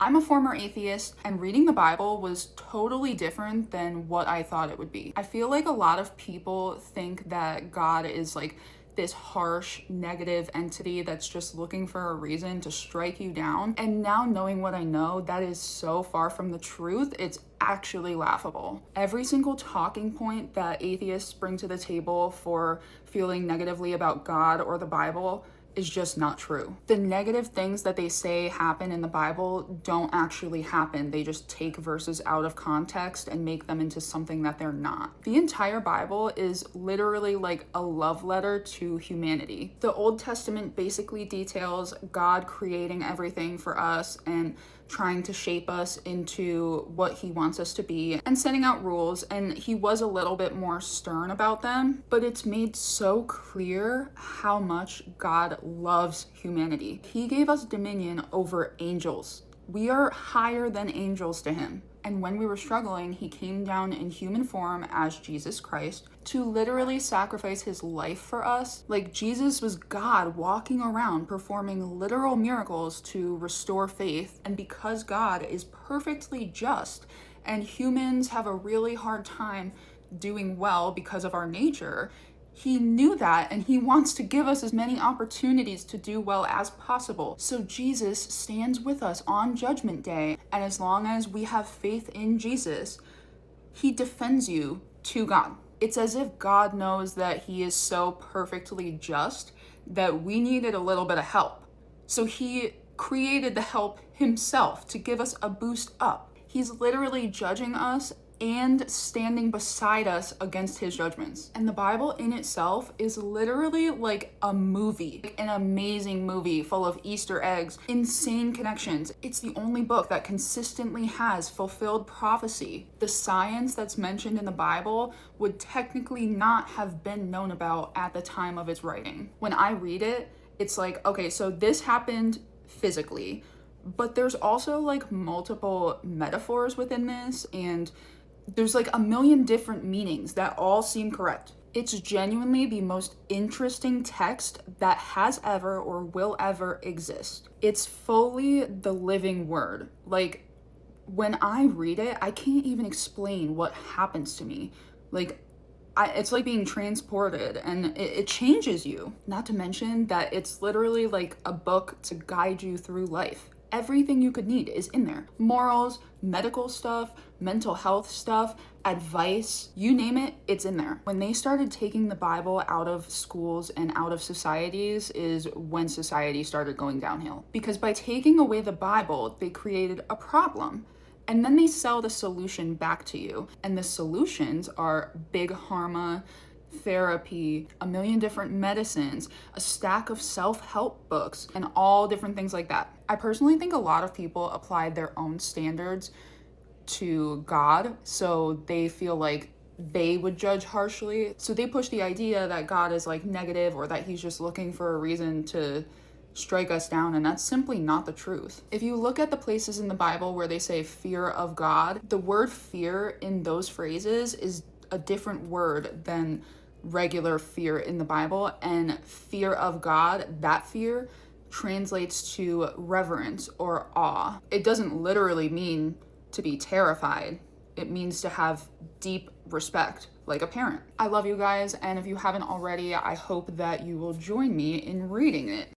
I'm a former atheist, and reading the Bible was totally different than what I thought it would be. I feel like a lot of people think that God is like this harsh, negative entity that's just looking for a reason to strike you down. And now knowing what I know, that is so far from the truth, it's actually laughable. Every single talking point that atheists bring to the table for feeling negatively about God or the Bible is just not true. The negative things that they say happen in the Bible don't actually happen. They just take verses out of context and make them into something that they're not. The entire Bible is literally like a love letter to humanity. The Old Testament basically details God creating everything for us and trying to shape us into what he wants us to be and setting out rules, and he was a little bit more stern about them, but it's made so clear how much God loves humanity. He gave us dominion over angels. We are higher than angels to him. And when we were struggling, he came down in human form as Jesus Christ to literally sacrifice his life for us. Like, Jesus was God walking around performing literal miracles to restore faith. And because God is perfectly just and humans have a really hard time doing well because of our nature, he knew that, and he wants to give us as many opportunities to do well as possible. So Jesus stands with us on Judgment Day, and as long as we have faith in Jesus, he defends you to God. It's as if God knows that he is so perfectly just that we needed a little bit of help. So he created the help himself to give us a boost up. He's literally judging us and standing beside us against his judgments. And the Bible in itself is literally like a movie, like an amazing movie full of Easter eggs, insane connections. It's the only book that consistently has fulfilled prophecy. The science that's mentioned in the Bible would technically not have been known about at the time of its writing. When I read it, it's like, okay, so this happened physically, but there's also like multiple metaphors within this, and there's like a million different meanings that all seem correct. It's genuinely the most interesting text that has ever or will ever exist. It's fully the living word. Like, when I read it, I can't even explain what happens to me. Like, it's like being transported, and it changes you. Not to mention that it's literally like a book to guide you through life. Everything you could need is in there. Morals, medical stuff, mental health stuff, advice, you name it, it's in there. When they started taking the Bible out of schools and out of societies is when society started going downhill. Because by taking away the Bible, they created a problem. And then they sell the solution back to you. And the solutions are big pharma, therapy, a million different medicines, a stack of self-help books, and all different things like that. I personally think a lot of people applied their own standards to God, so they feel like they would judge harshly. So they push the idea that God is like negative, or that he's just looking for a reason to strike us down, and that's simply not the truth. If you look at the places in the Bible where they say fear of God, the word fear in those phrases is a different word than regular fear in the Bible, and fear of God, that fear translates to reverence or awe. It doesn't literally mean to be terrified. It means to have deep respect, like a parent. I love you guys, and if you haven't already, I hope that you will join me in reading it.